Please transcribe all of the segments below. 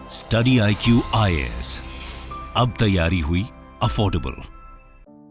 Study IQ IAS, अब तैयारी हुई अफोर्डेबल।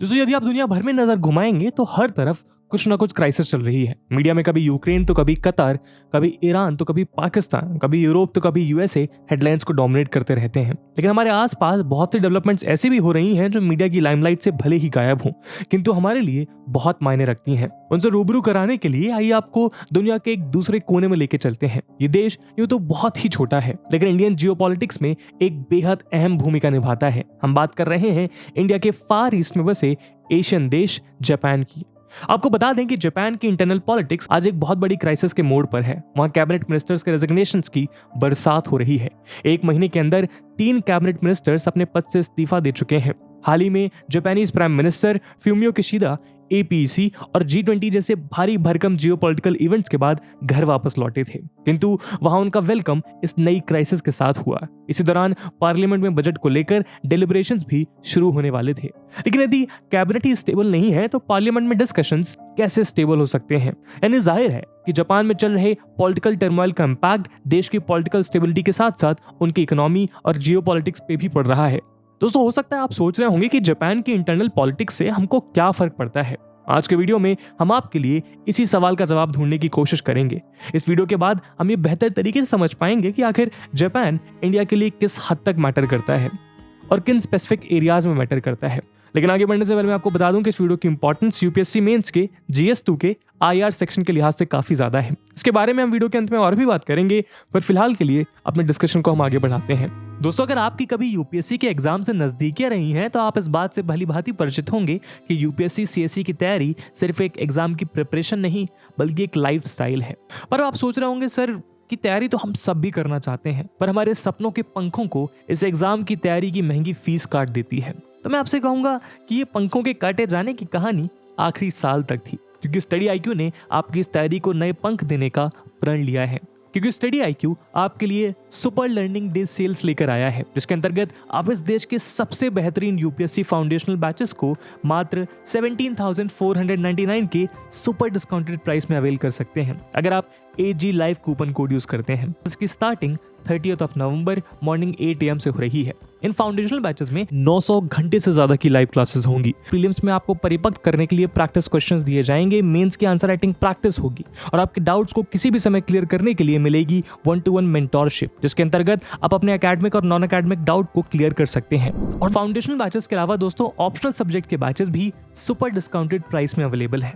दोस्तों, यदि आप दुनिया भर में नजर घुमाएंगे तो हर तरफ कुछ ना कुछ क्राइसिस चल रही है। मीडिया में कभी यूक्रेन तो कभी कतर, कभी ईरान तो कभी पाकिस्तान, कभी यूरोप तो कभी यूएसए हेडलाइंस को डोमिनेट करते रहते हैं। लेकिन हमारे आसपास बहुत सी डेवलपमेंट्स ऐसी भी हो रही हैं जो मीडिया की लाइमलाइट से भले ही गायब हों, किंतु हमारे लिए बहुत मायने रखती हैं। उनसे रूबरू कराने के लिए आइए आपको दुनिया के एक दूसरे कोने में लेके चलते हैं। ये देश यूं तो बहुत ही छोटा है, लेकिन इंडियन जियोपॉलिटिक्स में एक बेहद अहम भूमिका निभाता है। हम बात कर रहे हैं इंडिया के फार ईस्ट में बसे एशियन देश जापान की। आपको बता दें कि जापान की इंटरनल पॉलिटिक्स आज एक बहुत बड़ी क्राइसिस के मोड़ पर है। वहां कैबिनेट मिनिस्टर्स के रेजिग्नेशंस की बरसात हो रही है। एक महीने के अंदर 3 कैबिनेट मिनिस्टर्स अपने पद से इस्तीफा दे चुके हैं। हाल ही में Japanese prime minister Fumio Kishida APEC और G20 जैसे भारी भरकम जियोपॉलिटिकल इवेंट्स के बाद घर वापस लौटे थे, किंतु वहां उनका वेलकम इस नई क्राइसिस के साथ हुआ। इसी दौरान पार्लियामेंट में बजट को लेकर डेलिब्रेशंस भी शुरू होने वाले थे। लेकिन यदि कैबिनेट ही स्टेबल नहीं है तो पार्लियामेंट में डिस्कशंस कैसे स्टेबल हो सकते हैं? यानी जाहिर है कि जापान में चल रहे पॉलिटिकल टर्मोइल का इम्पैक्ट देश की पॉलिटिकल स्टेबिलिटी के साथ साथ उनकी इकोनॉमी और जियोपॉलिटिक्स पे भी पड़ रहा है। दोस्तों, हो सकता है आप सोच रहे होंगे कि जापान की इंटरनल पॉलिटिक्स से हमको क्या फर्क पड़ता है। आज के वीडियो में हम आपके लिए इसी सवाल का जवाब ढूंढने की कोशिश करेंगे। इस वीडियो के बाद हम ये बेहतर तरीके से समझ पाएंगे कि आखिर जापान इंडिया के लिए किस हद तक मैटर करता है और किन स्पेसिफिक एरियाज में मैटर करता है। लेकिन आगे बढ़ने से पहले मैं आपको बता दूं कि इस वीडियो की इंपॉर्टेंस UPSC मेंस के GS2 के IR सेक्शन के लिहाज से काफी ज्यादा है। इसके बारे में हम वीडियो के अंत में और भी बात करेंगे, पर फिलहाल के लिए अपने डिस्कशन को हम आगे बढ़ाते हैं। दोस्तों, अगर आपकी कभी UPSC के एग्जाम से नजदीकियां रही हैं तो आप इस बात से भली भांति परिचित होंगे कि UPSC CSE की तैयारी सिर्फ एक एग्जाम की प्रिपरेशन नहीं बल्कि एक लाइफस्टाइल है। पर आप सोच रहे होंगे सर की तैयारी तो हम सब भी करना चाहते हैं, पर हमारे सपनों के पंखों को इस एग्जाम की तैयारी की महंगी फीस काट देती है। तो मैं आपसे कहूंगा कि ये पंखों के काटे जाने की कहानी आखिरी साल तक थी, क्योंकि स्टडी IQ ने आपकी इस तैयारी को नए पंख देने का प्रण लिया है। क्योंकि स्टडी IQ आपके लिए सुपर लर्निंग डे सेल्स लेकर आया है, जिसके अंतर्गत आप इस देश के सबसे बेहतरीन UPSC फाउंडेशनल बैचेस को मात्र 17,499 के सुपर डिस्काउंटेड प्राइस में अवेल कर सकते हैं अगर आप AG live coupon code use करते हैं। इसकी स्टार्टिंग 30 नवंबर मॉर्निंग 8 AM से हो रही है। इन फाउंडेशनल बैचेस में 900 घंटे से ज्यादा की लाइव क्लासेस होंगी। प्रीलिम्स में आपको परिपक्व करने के लिए प्रैक्टिस क्वेश्चंस दिए जाएंगे, मेंस की आंसर राइटिंग प्रैक्टिस होगी और आपके डाउट्स को किसी भी समय क्लियर करने के लिए मिलेगी 1-to-1 मेंटोरशिप, जिसके अंतर्गत आप अपने एकेडमिक और नॉन एकेडमिक डाउट को क्लियर कर सकते हैं। और फाउंडेशनल बैचेस के अलावा दोस्तों ऑप्शनल सब्जेक्ट के बैचेस भी सुपर डिस्काउंटेड प्राइस में अवेलेबल है।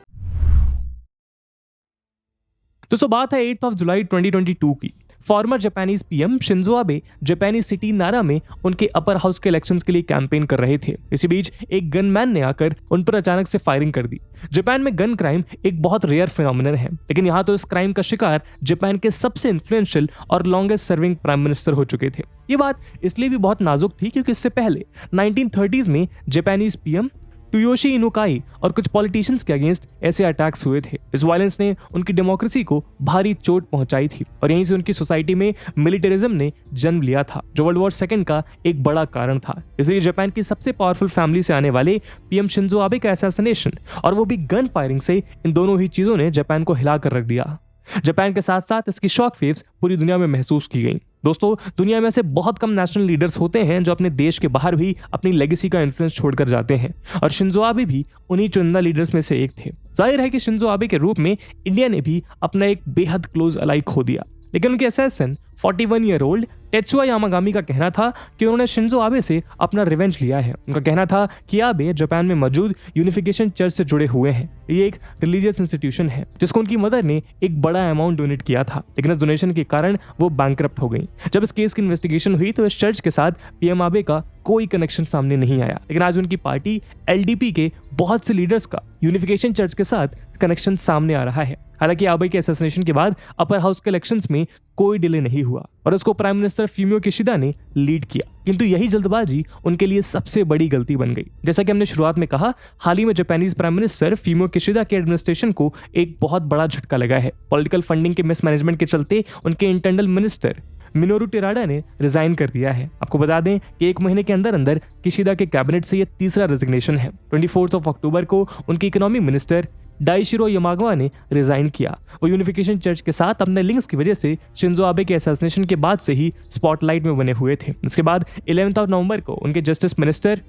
दोस्तों, बात है 8 जुलाई 2022 की। Farmer Japanese PM Shinzo Abe जापानी सिटी नारा में उनके अपर हाउस के इलेक्शंस के लिए कैंपेन कर रहे थे। इसी बीच एक गनमैन ने आकर उन पर अचानक से फायरिंग कर दी। जापान में गन क्राइम एक बहुत रेयर फिनोमिनन है, लेकिन यहाँ तो इस क्राइम का शिकार जापान के सबसे इन्फ्लुएंशियल और लॉन्गेस्ट सर्विंग प्राइम मिनिस्टर हो चुके थे। ये बात इसलिए भी बहुत नाजुक थी क्योंकि इससे पहले 1930s में जापानीज PM टोयोशी इनुकाई और कुछ पॉलिटिशियंस के अगेंस्ट ऐसे अटैक्स हुए थे। इस वायलेंस ने उनकी डेमोक्रेसी को भारी चोट पहुंचाई थी और यहीं से उनकी सोसाइटी में मिलिटरिज्म ने जन्म लिया था, जो वर्ल्ड वॉर II का एक बड़ा कारण था। इसलिए जापान की सबसे पावरफुल फैमिली से आने वाले PM शिंजो आबे का असैसिनेशन और वो भी गन फायरिंग से, इन दोनों ही चीजों ने जापान को हिला कर रख दिया। जापान के साथ साथ इसकी शॉक वेव्स पूरी दुनिया में महसूस की गई। दोस्तों, दुनिया में से बहुत कम नेशनल लीडर्स होते हैं जो अपने देश के बाहर भी अपनी लेगेसी का इन्फ्लुएंस छोड़कर जाते हैं, और शिंजो आबे भी उन्हीं चुनिंदा लीडर्स में से एक थे। जाहिर है कि शिंजो आबे के रूप में इंडिया ने भी अपना एक बेहद क्लोज अलाई खो दिया। लेकिन उनके असैसिन 41 ईयर ओल्ड टेत्सुया यामागामी का कहना था कि उन्होंने शिंजो आबे से अपना रिवेंज लिया है। उनका कहना था कि आबे जापान में मौजूद यूनिफिकेशन चर्च से जुड़े हुए हैं। ये एक रिलीजियस इंस्टीट्यूशन है जिसको उनकी मदर ने एक बड़ा अमाउंट डोनेट किया था, लेकिन इस डोनेशन के कारण वो बैंकरप्ट हो गई। जब इस केस की इन्वेस्टिगेशन हुई तो इस चर्च के साथ PM आबे का कोई कनेक्शन सामने नहीं आया, लेकिन आज उनकी पार्टी LDP के बहुत से लीडर्स का यूनिफिकेशन चर्च के साथ कनेक्शन सामने आ रहा है। हालांकि आबे के असैसिनेशन के बाद अपर हाउस के इलेक्शंस में कोई डिले नहीं हुआ और उसको प्राइम मिनिस्टर फ्यूमियो किशिदा ने लीड किया, किंतु यही जल्दबाजी उनके लिए सबसे बड़ी गलती बन गई। जैसा कि हमने शुरुआत में कहा, हाल ही में Japanese prime minister Fumio Kishida के एडमिनिस्ट्रेशन को एक बहुत बड़ा झटका लगा है। पॉलिटिकल फंडिंग के मिसमैनेजमेंट के चलते उनके इंटरनल मिनिस्टर मिनोरू टेराडा ने रिजाइन कर दिया है। आपको बता दें कि एक महीने के अंदर अंदर किशिदा के कैबिनेट से यह तीसरा रेजिग्नेशन है। 24 अक्टूबर को उनके इकोनॉमी मिनिस्टर डाइशिरो यामागवा ने रिजाइन किया। वो यूनिफिकेशन चर्च के साथ अपने लिंक्स की वजह से शिंजो आबे के असैसिनेशन के बाद से ही स्पॉटलाइट में बने हुए थे। इसके बाद 11 नवंबर को उनके जस्टिस मिनिस्टर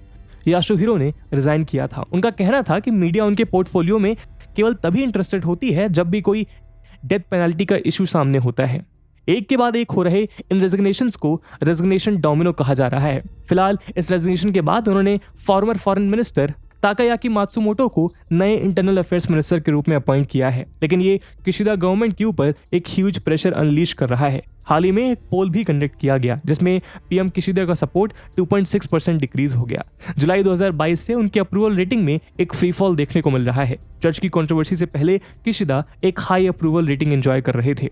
यासुहिरो ने रिजाइन किया था। उनका कहना था कि मीडिया उनके पोर्टफोलियो में केवल तभी इंटरेस्टेड होती है जब भी कोई डेथ पेनल्टी का इशू सामने होता है। एक के बाद एक हो रहे इन रेजिग्नेशंस को रेजिग्नेशन डोमिनो कहा जा रहा है। फिलहाल इस रेजिग्नेशन के बाद उन्होंने फॉर्मर फॉरेन मिनिस्टर ताकायाकी मात्सुमोटो को नए इंटरनल अफेयर्स मिनिस्टर के रूप में अपॉइंट किया है, लेकिन ये किशिदा गवर्नमेंट के ऊपर एक ह्यूज प्रेशर अनलीश कर रहा है। हाल ही में एक पोल भी कंडक्ट किया गया जिसमें पीएम किशिदा का सपोर्ट 2.6% डिक्रीज हो गया। जुलाई 2022 से उनकी अप्रूवल रेटिंग में एक फ्री फॉल देखने को मिल रहा है। चर्च की कंट्रोवर्सी से पहले किशिदा एक हाई अप्रूवल रेटिंग एंजॉय कर रहे थे।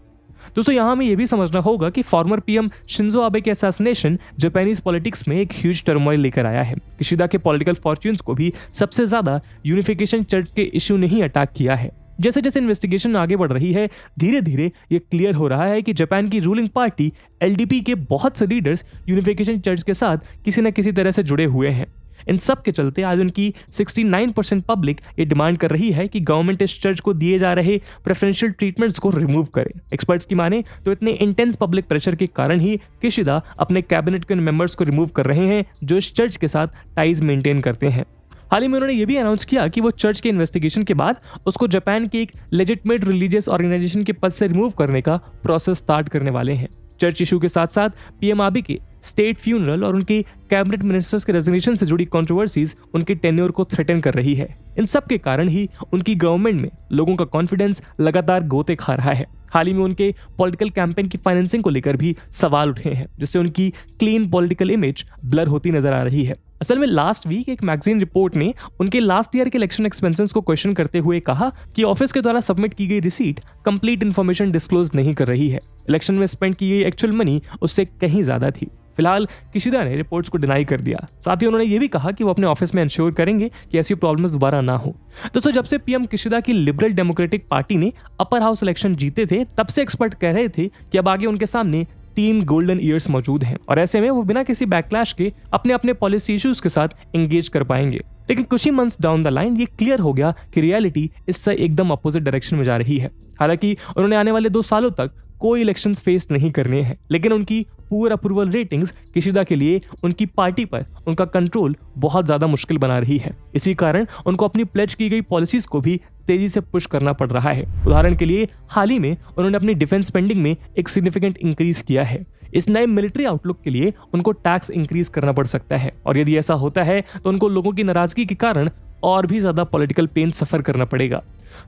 दोस्तों यहाँ हमें यह भी समझना होगा कि फॉर्मर पीएम शिंजो आबे के असैसिनेशन जापानीज पॉलिटिक्स में एक ह्यूज टर्मोइल लेकर आया है। किशिदा के पॉलिटिकल फॉर्च्यून्स को भी सबसे ज्यादा यूनिफिकेशन चर्च के इश्यू ने ही अटैक किया है। जैसे जैसे इन्वेस्टिगेशन आगे बढ़ रही है, धीरे धीरे ये क्लियर हो रहा है कि जापान की रूलिंग पार्टी एलडीपी के बहुत से लीडर्स यूनिफिकेशन चर्च के साथ किसी न किसी तरह से जुड़े हुए हैं। इन सब के चलते आज उनकी 69% पब्लिक ये डिमांड कर रही है कि गवर्नमेंट इस चर्च को दिए जा रहे प्रेफरेंशियल ट्रीटमेंट्स को रिमूव करे। एक्सपर्ट्स की माने तो इतने इंटेंस पब्लिक प्रेशर के कारण ही किशिदा अपने कैबिनेट के मेंबर्स को रिमूव कर रहे हैं जो इस चर्च के साथ टाइज मेंटेन करते हैं। हाल ही में उन्होंने ये भी अनाउंस किया कि वो चर्च के इन्वेस्टिगेशन के बाद उसको जापान के एक लेजिटिमेट रिलीजियस ऑर्गेनाइजेशन के पद से रिमूव करने का प्रोसेस स्टार्ट करने वाले हैं। चर्च इशू के साथ साथ पीएम आबे के स्टेट फ्यूनरल और उनके कैबिनेट मिनिस्टर्स के रेजिग्नेशन से जुड़ी कंट्रोवर्सीज उनके टेन्योर को थ्रेटन कर रही है। इन सब के कारण ही उनकी गवर्नमेंट में लोगों का कॉन्फिडेंस लगातार गोते खा रहा है। हाल ही में उनके पॉलिटिकल कैंपेन की फाइनेंसिंग को लेकर भी सवाल उठे हैं, जिससे उनकी क्लीन पॉलिटिकल इमेज ब्लर होती नजर आ रही है। असल में लास्ट वीक एक मैगजीन रिपोर्ट ने उनके लास्ट ईयर के इलेक्शन एक्सपेंसेस को क्वेश्चन करते हुए कहा कि ऑफिस के द्वारा सबमिट की गई रिसीट कंप्लीट इन्फॉर्मेशन डिस्क्लोज नहीं कर रही है। इलेक्शन में स्पेंड की गई एक्चुअल मनी उससे कहीं ज्यादा थी। फिलहाल किशिदा ने रिपोर्ट्स को डिनाई कर दिया। साथ ही उन्होंने ये भी कहा कि वो अपने ऑफिस में इंश्योर करेंगे कि ऐसी प्रॉब्लम्स दोबारा ना हो। दोस्तों, जब से पीएम किशिदा की लिबरल डेमोक्रेटिक पार्टी ने अपर हाउस इलेक्शन जीते थे, तब से एक्सपर्ट कह रहे थे कि अब आगे उनके सामने 3 गोल्डन ईयर्स मौजूद हैं और ऐसे में वो बिना किसी बैकलैश के अपने अपने पॉलिसी इश्यूज के साथ एंगेज कर पाएंगे। लेकिन कुछ ही मंथ्स डाउन द लाइन ये क्लियर हो गया कि रियलिटी इससे एकदम अपोजिट डायरेक्शन में जा रही है। हालांकि उन्होंने आने वाले 2 सालों तक कोई इलेक्शंस फेस नहीं करने हैं, लेकिन उनकी पुअर अप्रूवल रेटिंग्स किशिदा के लिए उनकी पार्टी पर उनका कंट्रोल बहुत ज्यादा मुश्किल बना रही है। इसी कारण उनको अपनी प्लेज की गई पॉलिसीज को भी तेजी से पुश करना पड़ रहा है। उदाहरण के लिए हाल ही में उन्होंने अपनी डिफेंस स्पेंडिंग में एक सिग्निफिकेंट इंक्रीज किया है। इस नए मिलिट्री आउटलुक के लिए उनको टैक्स इंक्रीज करना पड़ सकता है और यदि ऐसा होता है तो उनको लोगों की नाराजगी के कारण और भी ज्यादा पॉलिटिकल पेन सफर करना पड़ेगा।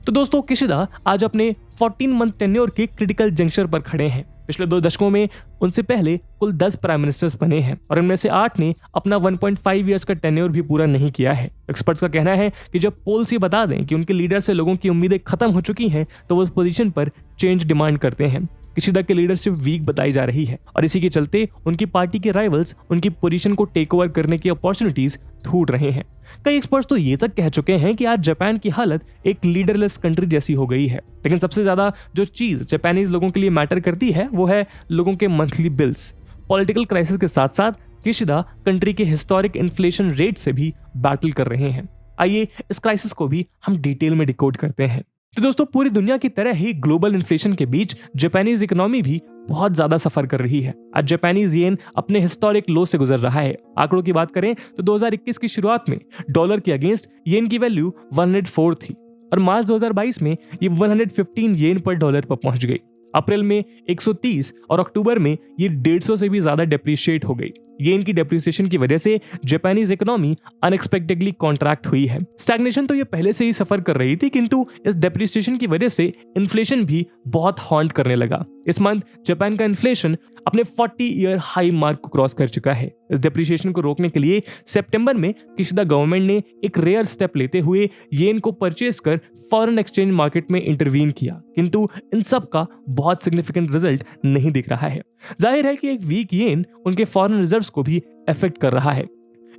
तो दोस्तों, किशिदा आज अपने 14 मंथ टेन्योर के क्रिटिकल जंक्शन पर खड़े हैं। पिछले 2 दशकों में उनसे पहले कुल 10 प्राइम मिनिस्टर्स बने हैं और इनमें से 8 ने अपना 1.5 ईयर्स का टेन्योर भी पूरा नहीं किया है। एक्सपर्ट्स का कहना है कि जब पोल्स ये बता दें कि उनके लीडर से लोगों की उम्मीदें खत्म हो चुकी हैं तो वो उस पोजीशन पर चेंज डिमांड करते हैं। किशिदा की लीडरशिप वीक बताई जा रही है और इसी के चलते उनकी पार्टी के राइवल्स उनकी पोजीशन को टेक ओवर करने की अपॉर्चुनिटीज ढूंढ रहे हैं। कई एक्सपर्ट्स तो ये तक कह चुके हैं कि आज जापान की हालत एक लीडरलेस कंट्री जैसी हो गई है। लेकिन सबसे ज्यादा जो चीज जापानीज लोगों के लिए मैटर करती है वो है लोगों के मंथली बिल्स। पॉलिटिकल क्राइसिस के साथ साथ किशिदा कंट्री के हिस्टोरिक इन्फ्लेशन रेट से भी बैटल कर रहे हैं। आइए इस क्राइसिस को भी हम डिटेल में डिकोड करते हैं। तो दोस्तों, पूरी दुनिया की तरह ही ग्लोबल इन्फ्लेशन के बीच जापानीज इकोनॉमी भी बहुत ज्यादा सफर कर रही है। आज जापानीज येन अपने हिस्टोरिक लो से गुजर रहा है। आंकड़ों की बात करें तो 2021 की शुरुआत में डॉलर के अगेंस्ट येन की वैल्यू 104 थी और मार्च 2022 में ये 115 येन पर डॉलर पर पहुंच गई। अप्रैल में 130 और अक्टूबर में ये 150 से भी ज्यादा डेप्रिशिएट हो गई। येन की डेप्रिसिएशन की वजह से जापानीज इकोनॉमी अनएक्सपेक्टेडली कॉन्ट्रैक्ट हुई है। स्टैग्नेशन तो ये पहले से ही सफर कर रही थी, किंतु इस डेप्रिसिएशन की वजह से इन्फ्लेशन भी बहुत हॉन्ट करने लगा। इस मंथ जापान का इन्फ्लेशन अपने 40 ईयर हाई मार्क को क्रॉस कर चुका है। इस डेप्रिसिएशन को रोकने के लिए सितंबर में किशिदा गवर्नमेंट ने एक रेयर स्टेप लेते हुए येन को परचेज कर फॉरेन एक्सचेंज मार्केट में इंटरवीन किया, किंतु इन सब का बहुत सिग्निफिकेंट रिजल्ट नहीं दिख रहा है। जाहिर है कि एक वीक येन उनके फॉरेन रिजर्व्स को भी अफेक्ट कर रहा है।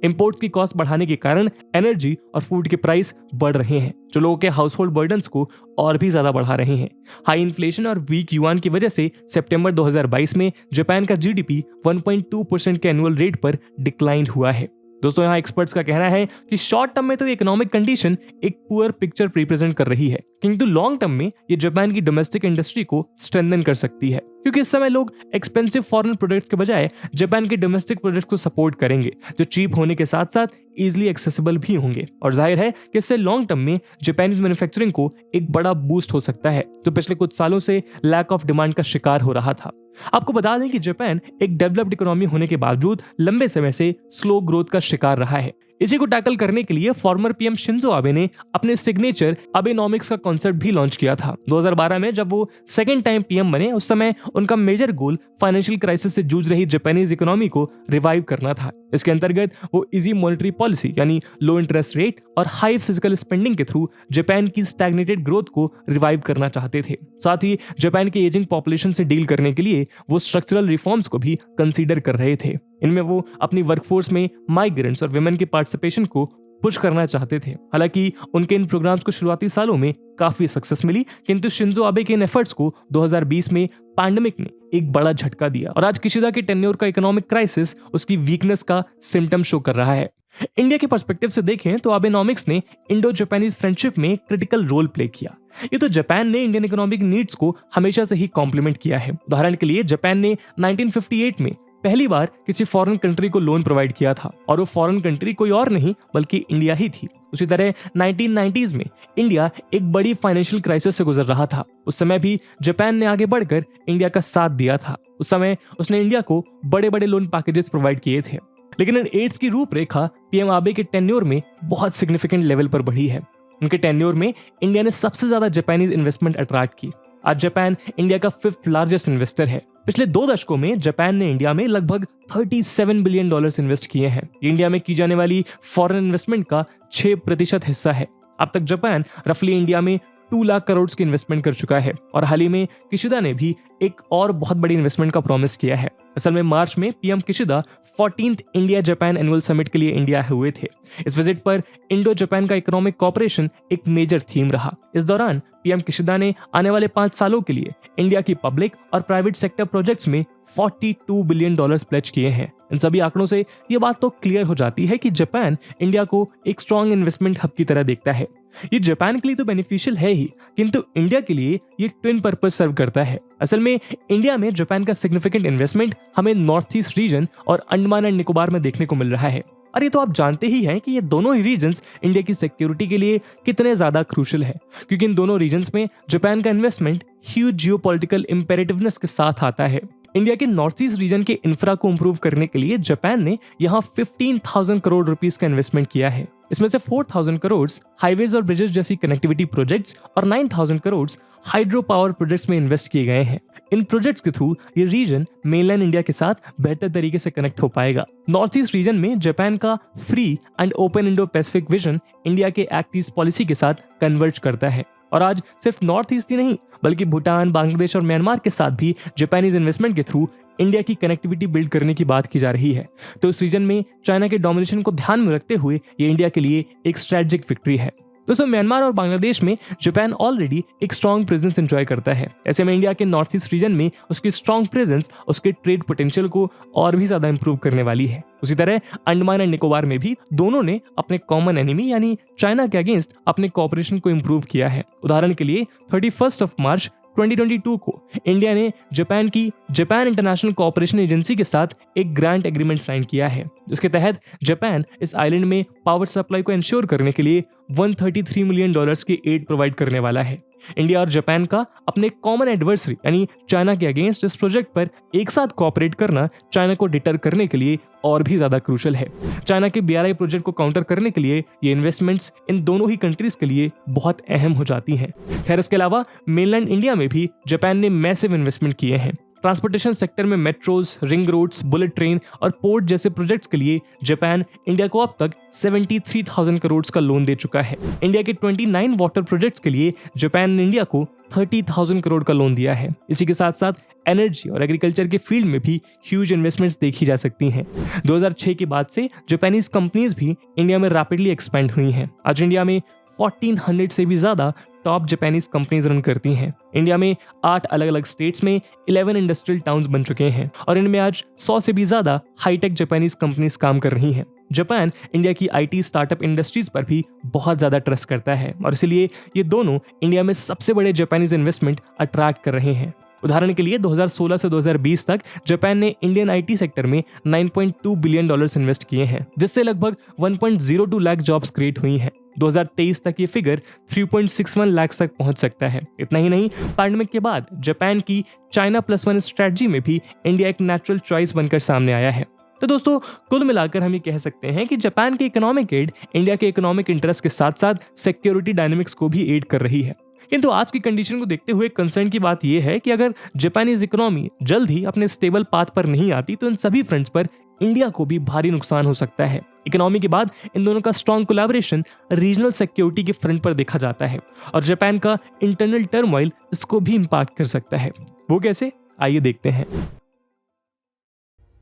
इंपोर्ट्स की कॉस्ट बढ़ाने के कारण एनर्जी और फूड के प्राइस बढ़ रहे हैं, जो लोगों के हाउस होल्ड बर्डन्स को और भी ज्यादा बढ़ा रहे हैं। हाई इन्फ्लेशन और वीक युआन की वजह से सितंबर 2022 में जापान का जीडीपी 1.2% के एनुअल रेट पर डिक्लाइन हुआ है। दोस्तों यहाँ एक्सपर्ट्स का कहना है कि शॉर्ट टर्म में तो इकोनॉमिक कंडीशन एक पुअर पिक्चर रिप्रेजेंट कर रही है, किंतु लॉन्ग टर्म में ये जापान की डोमेस्टिक इंडस्ट्री को स्ट्रेंथन कर सकती है, क्योंकि इस समय लोग एक्सपेंसिव फॉरेन प्रोडक्ट्स के बजाय जापान के डोमेस्टिक प्रोडक्ट्स को सपोर्ट करेंगे, जो चीप होने के साथ साथ इजीली एक्सेसिबल भी होंगे। और जाहिर है कि इससे लॉन्ग टर्म में जापानीज मैन्युफैक्चरिंग को एक बड़ा बूस्ट हो सकता है, जो पिछले कुछ सालों से लैक ऑफ डिमांड का शिकार हो रहा था। आपको बता दें कि जापान एक डेवलप्ड इकोनॉमी होने के बावजूद लंबे समय से स्लो ग्रोथ का शिकार रहा है। इसी को टैकल करने के लिए फॉर्मर पीएम शिंजो आबे ने अपने सिग्नेचर अबेनॉमिक्स का कॉन्सेप्ट भी लॉन्च किया था। 2012 में जब वो सेकेंड टाइम पीएम बने, उस समय उनका मेजर गोल फाइनेंशियल क्राइसिस से जूझ रही जापानीज इकोनॉमी को रिवाइव करना था। इसके अंतर्गत वो इजी मॉनेटरी पॉलिसी यानी लो इंटरेस्ट रेट और हाई फिजिकल स्पेंडिंग के थ्रू जापान की स्टैग्नेटेड ग्रोथ को रिवाइव करना चाहते थे। साथ ही जापान के एजिंग पॉपुलेशन से डील करने के लिए वो स्ट्रक्चरल रिफॉर्म्स को भी कंसीडर कर रहे थे। इनमें वो अपनी वर्कफोर्स में माइग्रेंट्स और विमेन के पार्टिसिपेशन को पुश करना चाहते थे। हालांकि उनके इन प्रोग्राम्स को शुरुआती सालों में काफी सक्सेस मिली, किंतु शिंजो आबे के इन एफर्ट्स को 2020 में पैंडेमिक ने एक बड़ा झटका दिया और आज किशिदा के टेन्योर का इकोनॉमिक क्राइसिस उसकी वीकनेस का सिम्टम शो कर रहा है। इंडिया के पर्सपेक्टिव से देखें तो अबेनॉमिक्स ने इंडो जापानीज फ्रेंडशिप में क्रिटिकल रोल प्ले किया। ये तो जापान ने इंडियन इकोनॉमिक नीड्स को हमेशा से ही कॉम्प्लीमेंट किया है। उदाहरण के लिए जापान ने 1958 में पहली बार किसी फॉरेन कंट्री को लोन प्रोवाइड किया था और वो फॉरेन कंट्री कोई और नहीं बल्कि इंडिया ही थी। उसी तरह 1990s में इंडिया एक बड़ी फाइनेंशियल क्राइसिस से गुजर रहा था। उस समय भी जापान ने आगे बढ़कर इंडिया का साथ दिया था। उस समय उसने इंडिया को बड़े बड़े लोन पैकेजेस प्रोवाइड किए थे। लेकिन इन एड्स की रूपरेखा पीएम आबे के टेन्योर में बहुत सिग्निफिकेंट लेवल पर बढ़ी है। उनके टेन्योर में इंडिया ने सबसे ज्यादा जापानीज इन्वेस्टमेंट अट्रैक्ट की। आज जापान इंडिया का 5th लार्जेस्ट इन्वेस्टर है। पिछले 2 दशकों में जापान ने इंडिया में लगभग $37 बिलियन इन्वेस्ट किए हैं। इंडिया में की जाने वाली फॉरेन इन्वेस्टमेंट का 6% हिस्सा है। अब तक जापान रफली इंडिया में 2 लाख करोड़ की इन्वेस्टमेंट कर चुका है और हाल ही में किशिदा ने भी एक और बहुत बड़ी इन्वेस्टमेंट का प्रॉमिस किया है। असल में मार्च में PM Kishida 14th India Japan annual summit के लिए इंडिया हुए थे। इस विजिट पर इंडो जापान का इकोनॉमिक कोऑपरेशन एक मेजर थीम रहा। इस दौरान पीएम किशिदा ने आने वाले 5 सालों के लिए इंडिया की पब्लिक और प्राइवेट सेक्टर प्रोजेक्ट्स में $42 बिलियन प्लेज किए हैं। इन सभी आंकड़ों से ये बात तो क्लियर हो जाती है कि जापान इंडिया को एक स्ट्रॉन्ग इन्वेस्टमेंट हब की तरह देखता है। ये जापान के लिए तो बेनिफिशियल है ही, किंतु इंडिया के लिए ये ट्विन पर्पस सर्व करता है। असल में इंडिया में जापान का सिग्निफिकेंट इन्वेस्टमेंट हमें नॉर्थ ईस्ट रीजन और अंडमान एंड निकोबार में देखने को मिल रहा है। और ये तो आप जानते ही हैं कि ये दोनों ही रीजन्स इंडिया की सिक्योरिटी के लिए कितने ज्यादा क्रूशियल है, क्योंकि इन दोनों रीजन्स में जापान का इन्वेस्टमेंट ह्यूज जियोपॉलिटिकल इंपेरेटिवनेस के साथ आता है। इंडिया के नॉर्थ ईस्ट रीजन के इंफ्रा को इंप्रूव करने के लिए जापान ने यहाँ 15,000 करोड़ रुपीस का इन्वेस्टमेंट किया है। इसमें से 4,000 करोड़ हाईवेज और ब्रिजेस जैसी कनेक्टिविटी प्रोजेक्ट्स और 9,000 करोड़ हाइड्रो पावर प्रोजेक्ट्स में इन्वेस्ट किए गए हैं। इन प्रोजेक्ट्स के थ्रू ये रीजन मेनलैंड इंडिया के साथ बेहतर तरीके से कनेक्ट हो पाएगा। नॉर्थ ईस्ट रीजन में जापान का free and open Indo Pacific vision India के एक्ट ईस्ट पॉलिसी के साथ कन्वर्ज करता है और आज सिर्फ नॉर्थ ईस्ट ही नहीं बल्कि भूटान, बांग्लादेश और म्यांमार के साथ भी जापानीज इन्वेस्टमेंट के थ्रू इंडिया की कनेक्टिविटी बिल्ड करने की बात की जा रही है। तो इस रीजन में चाइना के डोमिनेशन को ध्यान में रखते हुए ये इंडिया के लिए एक स्ट्रेटेजिक विक्ट्री है। दोस्तों, म्यांमार और बांग्लादेश में जापान ऑलरेडी एक स्ट्रॉन्ग प्रेजेंस एंजॉय करता है। ऐसे में इंडिया के नॉर्थ ईस्ट रीजन में उसकी स्ट्रॉन्ग प्रेजेंस उसके ट्रेड पोटेंशियल को और भी ज्यादा इंप्रूव करने वाली है। उसी तरह अंडमान एंड निकोबार में भी दोनों ने अपने कॉमन एनिमी यानी चाइना के अगेंस्ट अपने कोऑपरेशन को इंप्रूव किया है। उदाहरण के लिए 31 मार्च 2022 को इंडिया ने जापान की जापान इंटरनेशनल कोऑपरेशन एजेंसी के साथ एक ग्रांट एग्रीमेंट साइन किया है, जिसके तहत जापान इस आइलैंड में पावर सप्लाई को इंश्योर करने के लिए $133 मिलियन की एड प्रोवाइड करने वाला है। इंडिया और जापान का अपने कॉमन एडवर्सरी यानी चाइना के अगेंस्ट इस प्रोजेक्ट पर एक साथ कोऑपरेट करना चाइना को डिटर करने के लिए और भी ज्यादा क्रूशियल है। चाइना के BRI प्रोजेक्ट को काउंटर करने के लिए ये इन्वेस्टमेंट्स इन दोनों ही कंट्रीज के लिए बहुत अहम हो जाती हैं। खैर, इसके अलावा मेनलैंड इंडिया में भी जापान ने मैसिव इन्वेस्टमेंट किए हैं। ट्रांसपोर्टेशन सेक्टर में metros, ring roads, bullet train और पोर्ट जैसे प्रोजेक्ट्स के लिए जापान इंडिया को अब तक 73,000 करोड़ का लोन दे चुका है। इंडिया के 29 वाटर प्रोजेक्ट्स के लिए जापान ने इंडिया को 30,000 करोड़ का लोन दिया है। इसी के साथ साथ एनर्जी और एग्रीकल्चर के फील्ड में भी ह्यूज इन्वेस्टमेंट्स देखी जा सकती हैं। 2006 के बाद से जापानीज कंपनीज भी इंडिया में रैपिडली एक्सपेंड हुई हैं। आज इंडिया में 1400 से भी ज्यादा टॉप जापानीज कंपनीज रन करती हैं। इंडिया में 8 अलग अलग स्टेट्स में 11 इंडस्ट्रियल टाउन्स बन चुके हैं और इनमें आज 100 से भी ज्यादा हाईटेक जापानीज कंपनीज काम कर रही हैं। जापान इंडिया की आईटी स्टार्टअप इंडस्ट्रीज पर भी बहुत ज्यादा ट्रस्ट करता है और इसलिए ये दोनों इंडिया में सबसे बड़े जापानीज इन्वेस्टमेंट अट्रैक्ट कर रहे हैं। उदाहरण के लिए 2016 से 2020 तक जापान ने इंडियन आईटी सेक्टर में $9.2 बिलियन इन्वेस्ट किए हैं, जिससे लगभग 1.02 लाख जॉब्स क्रिएट हुई हैं। 2023 तक ये फिगर 3.61 लाख तक पहुंच सकता है। इतना ही नहीं, पैंडेमिक के बाद जापान की चाइना +1 स्ट्रेटजी में भी इंडिया एक नेचुरल चॉइस बनकर सामने आया है। तो दोस्तों, कुल मिलाकर हम ये कह सकते हैं कि जापान की इकोनॉमिक एड इंडिया के इकोनॉमिक इंटरेस्ट के साथ साथ सिक्योरिटी डायनेमिक्स को भी एड कर रही है। किंतु आज की कंडीशन को देखते हुए कंसर्न की बात यह है कि अगर जापानीज इकोनॉमी जल्द ही अपने स्टेबल पाथ पर नहीं आती तो इन सभी फ्रंट्स पर इंडिया को भी भारी नुकसान हो सकता है। इकोनॉमी के बाद इन दोनों का स्ट्रॉन्ग कोलैबोरेशन रीजनल सिक्योरिटी के फ्रंट पर देखा जाता है और जापान का इंटरनल टर्मोइल इसको भी इंपैक्ट कर सकता है। वो कैसे, आइए देखते हैं।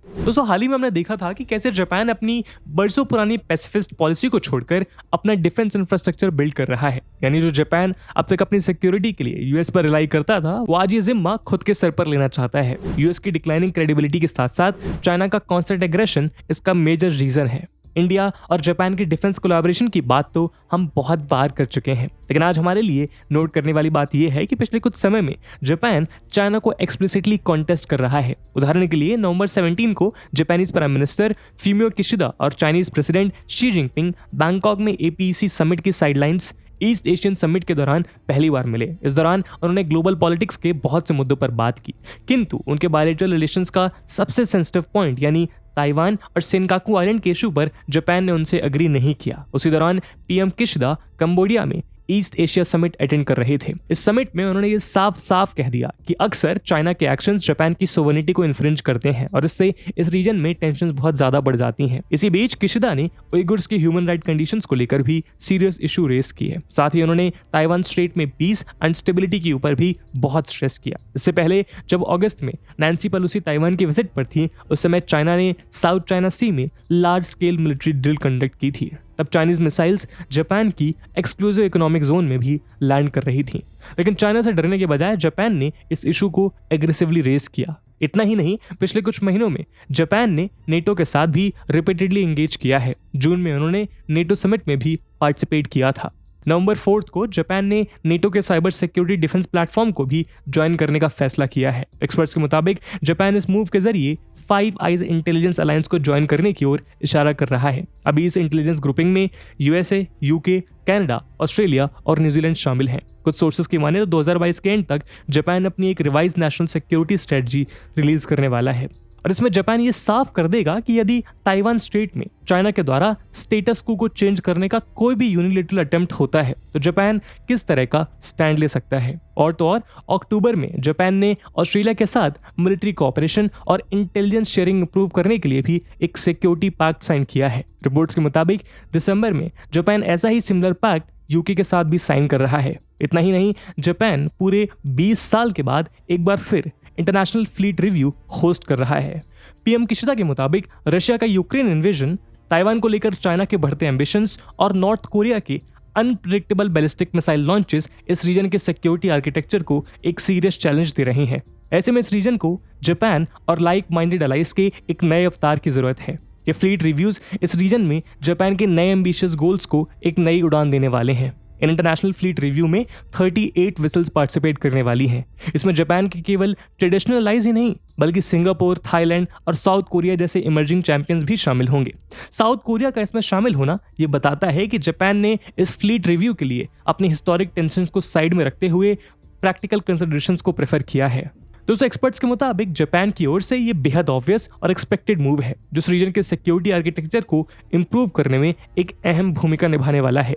दोस्तों, हाल ही में हमने देखा था कि कैसे जापान अपनी बरसों पुरानी पैसिफिस्ट पॉलिसी को छोड़कर अपना डिफेंस इंफ्रास्ट्रक्चर बिल्ड कर रहा है। यानी जो जापान अब तक अपनी सिक्योरिटी के लिए यूएस पर रिलाई करता था, वो आज ये जिम्मा खुद के सर पर लेना चाहता है। यूएस की डिक्लाइनिंग क्रेडिबिलिटी के साथ साथ चाइना का कॉन्स्टेंट एग्रेशन इसका मेजर रीजन है। इंडिया और जापान की डिफेंस कोलैबोरेशन की बात तो हम बहुत बार कर चुके हैं, लेकिन आज हमारे लिए नोट करने वाली बात यह है कि पिछले कुछ समय में जापान चाइना को एक्सप्लिसिटली कॉन्टेस्ट कर रहा है। उदाहरण के लिए नवंबर 17 को Japanese prime minister Fumio Kishida और Chinese president Xi Jinping Bangkok में APEC समिट की साइडलाइंस ईस्ट एशियन समिट के दौरान पहली बार मिले। इस दौरान उन्होंने ग्लोबल पॉलिटिक्स के बहुत से मुद्दों पर बात की, किंतु उनके बायलैटरल रिलेशंस का सबसे सेंसिटिव पॉइंट यानी ताइवान और सेनकाकू आइलैंड के इशू पर जापान ने उनसे एग्री नहीं किया। उसी दौरान पीएम किशिदा कंबोडिया में ईस्ट एशिया समिट अटेंड कर रहे थे। इस समिट में उन्होंने ये साफ साफ कह दिया कि अक्सर चाइना के एक्शंस जापान की सोवरेनिटी को इन्फ्रिंज करते हैं और इससे इस रीजन में टेंशंस बहुत ज्यादा बढ़ जाती हैं। इसी बीच किशिदा ने उइगुर्स की ह्यूमन राइट कंडीशंस को लेकर भी सीरियस इशू रेस किए। साथ ही उन्होंने ताइवान स्ट्रेट में पीस एंड स्टेबिलिटी के ऊपर भी बहुत स्ट्रेस किया। इससे पहले जब अगस्त में नैन्सी पेलोसी ताइवान की विजिट पर थी, उस समय चाइना ने साउथ चाइना सी में large scale military drill conduct की थी। तब चाइनीज मिसाइल्स जापान की एक्सक्लूसिव इकोनॉमिक जोन में भी लैंड कर रही थी, लेकिन चाइना से डरने के बजाय जापान ने इस इशू को एग्रेसिवली रेस किया। इतना ही नहीं, पिछले कुछ महीनों में जापान ने नेटो के साथ भी रिपीटेडली एंगेज किया है। जून में उन्होंने नेटो समिट में भी पार्टिसिपेट किया था। नवंबर 4 को जापान ने नेटो के साइबर सिक्योरिटी डिफेंस प्लेटफॉर्म को भी ज्वाइन करने का फैसला किया है। एक्सपर्ट्स के मुताबिक जापान इस मूव के जरिए फाइव आइज इंटेलिजेंस अलायंस को ज्वाइन करने की ओर इशारा कर रहा है। अभी इस इंटेलिजेंस ग्रुपिंग में यूएसए, यूके, कनाडा, ऑस्ट्रेलिया और न्यूजीलैंड शामिल हैं। कुछ सोर्सेज की माने तो 2022 के एंड तक जापान अपनी एक revise national security strategy release करने वाला है और इसमें जापान ये साफ कर देगा कि यदि ताइवान स्ट्रेट में चाइना के द्वारा स्टेटस को चेंज करने का कोई भी यूनिलैटरल अटेम्प्ट होता है तो जापान किस तरह का स्टैंड ले सकता है। और तो और अक्टूबर में जापान ने ऑस्ट्रेलिया के साथ मिलिट्री कोऑपरेशन और इंटेलिजेंस शेयरिंग इंप्रूव करने के लिए भी एक सिक्योरिटी पैक्ट साइन किया है। रिपोर्ट्स के मुताबिक दिसंबर में जापान ऐसा ही सिमिलर पैक्ट यूके के साथ भी साइन कर रहा है। इतना ही नहीं, जापान पूरे 20 साल के बाद एक बार फिर इंटरनेशनल फ्लीट रिव्यू होस्ट कर रहा है। पीएम किशिदा के मुताबिक रशिया का यूक्रेन इन्वेजन, ताइवान को लेकर चाइना के बढ़ते एम्बिशंस और नॉर्थ कोरिया के अनप्रेडिक्टेबल बैलिस्टिक मिसाइल लॉन्चेस इस रीजन के सिक्योरिटी आर्किटेक्चर को एक सीरियस चैलेंज दे रहे हैं। ऐसे में इस रीजन को जापान और लाइक माइंडेड अलाइज के एक नए अवतार की जरूरत है। ये फ्लीट रिव्यूज इस रीजन में जापान के नए एम्बिशियस गोल्स को एक नई उड़ान देने वाले हैं। इन इंटरनेशनल फ्लीट रिव्यू में 38 विसल्स पार्टिसिपेट करने वाली हैं। इसमें जापान के केवल ट्रेडिशनल अलाइज ही नहीं बल्कि सिंगापुर, थाईलैंड और साउथ कोरिया जैसे इमर्जिंग चैंपियंस भी शामिल होंगे। साउथ कोरिया का इसमें शामिल होना ये बताता है कि जापान ने इस फ्लीट रिव्यू के लिए अपनी हिस्टोरिक टेंशंस को साइड में रखते हुए प्रैक्टिकल कंसिडरेशंस को प्रेफर किया है। दोस्तों, एक्सपर्ट्स के मुताबिक जापान की ओर से ये बेहद ऑब्वियस और एक्सपेक्टेड मूव है जो इस रीजन के सिक्योरिटी आर्किटेक्चर को इंप्रूव करने में एक अहम भूमिका निभाने वाला है।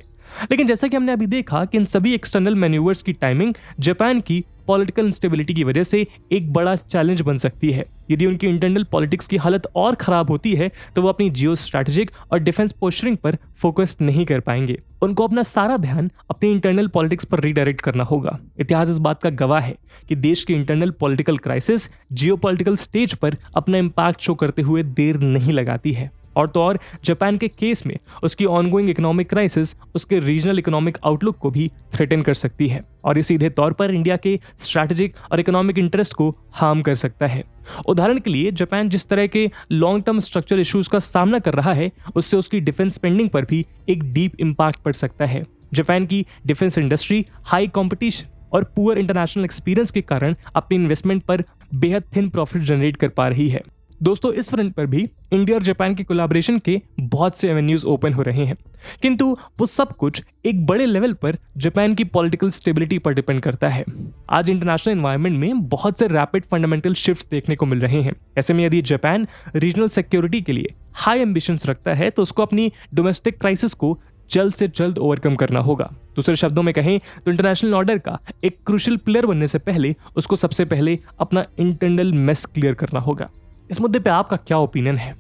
लेकिन जैसा कि हमने अभी देखा कि इन सभी एक्सटर्नल मैन्यूवर्स की टाइमिंग जापान की पॉलिटिकल इंस्टेबिलिटी की वजह से एक बड़ा चैलेंज बन सकती है। यदि उनकी इंटरनल पॉलिटिक्स की हालत और खराब होती है तो वो अपनी जियो स्ट्रैटेजिक और डिफेंस पोस्चरिंग पर फोकस नहीं कर पाएंगे। उनको अपना सारा ध्यान अपनी इंटरनल पॉलिटिक्स पर रीडायरेक्ट करना होगा। इतिहास इस बात का गवाह है कि देश की internal political crisis geopolitical stage पर अपना इम्पैक्ट शो करते हुए देर नहीं लगाती है। और तो और जापान के केस में उसकी ऑनगोइंग इकोनॉमिक क्राइसिस उसके रीजनल इकोनॉमिक आउटलुक को भी थ्रेटन कर सकती है और ये सीधे तौर पर इंडिया के स्ट्रैटेजिक और इकोनॉमिक इंटरेस्ट को हार्म कर सकता है। उदाहरण के लिए जापान जिस तरह के लॉन्ग टर्म स्ट्रक्चरल इश्यूज का सामना कर रहा है उससे उसकी डिफेंस स्पेंडिंग पर भी एक डीप इम्पैक्ट पड़ सकता है। जापान की डिफेंस इंडस्ट्री हाई कंपटीशन और पुअर इंटरनेशनल एक्सपीरियंस के कारण अपनी इन्वेस्टमेंट पर बेहद थिन प्रॉफिट जनरेट कर पा रही है। दोस्तों, इस फ्रंट पर भी इंडिया और जापान के कोलैबोरेशन के बहुत से एवेन्यूज ओपन हो रहे हैं, किंतु वो सब कुछ एक बड़े लेवल पर जापान की पॉलिटिकल स्टेबिलिटी पर डिपेंड करता है। आज इंटरनेशनल एनवायरनमेंट में बहुत से रैपिड फंडामेंटल शिफ्ट्स देखने को मिल रहे हैं। ऐसे में यदि जापान रीजनल सिक्योरिटी के लिए हाई एम्बिशंस रखता है तो उसको अपनी डोमेस्टिक क्राइसिस को जल्द से जल्द ओवरकम करना होगा। दूसरे शब्दों में कहें तो इंटरनेशनल ऑर्डर का एक क्रूशियल प्लेयर बनने से पहले उसको सबसे पहले अपना इंटरनल मेस क्लियर करना होगा। इस मुद्दे पे आपका क्या ओपिनियन है,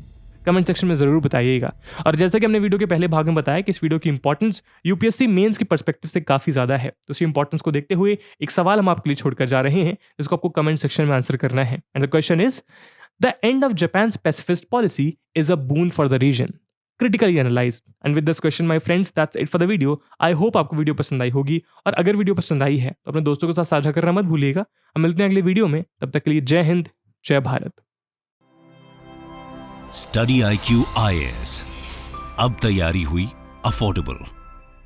कमेंट सेक्शन में जरूर बताइएगा। और जैसे कि हमने वीडियो के पहले भाग में बताया कि इस वीडियो की इंपॉर्टेंस यूपीएससी मेंस की पर्सपेक्टिव से काफी ज्यादा है, तो इसी इंपॉर्टेंस को देखते हुए एक सवाल हम आपके लिए छोड़कर जा रहे हैं जिसको आपको कमेंट सेक्शन में आंसर करना है। And the question is, the end of Japan's pacifist policy is a boon for the region, critically analyse. And with this question my friends, that's it for the video. I hope आपको video पसंद आई होगी, और अगर video पसंद आई है तो अपने दोस्तों के साथ साझा करना मत भूलिएगा। हम मिलते हैं अगले वीडियो में, तब तक के लिए जय हिंद, जय भारत। स्टडी IQ IAS, अब तैयारी हुई अफोर्डेबल।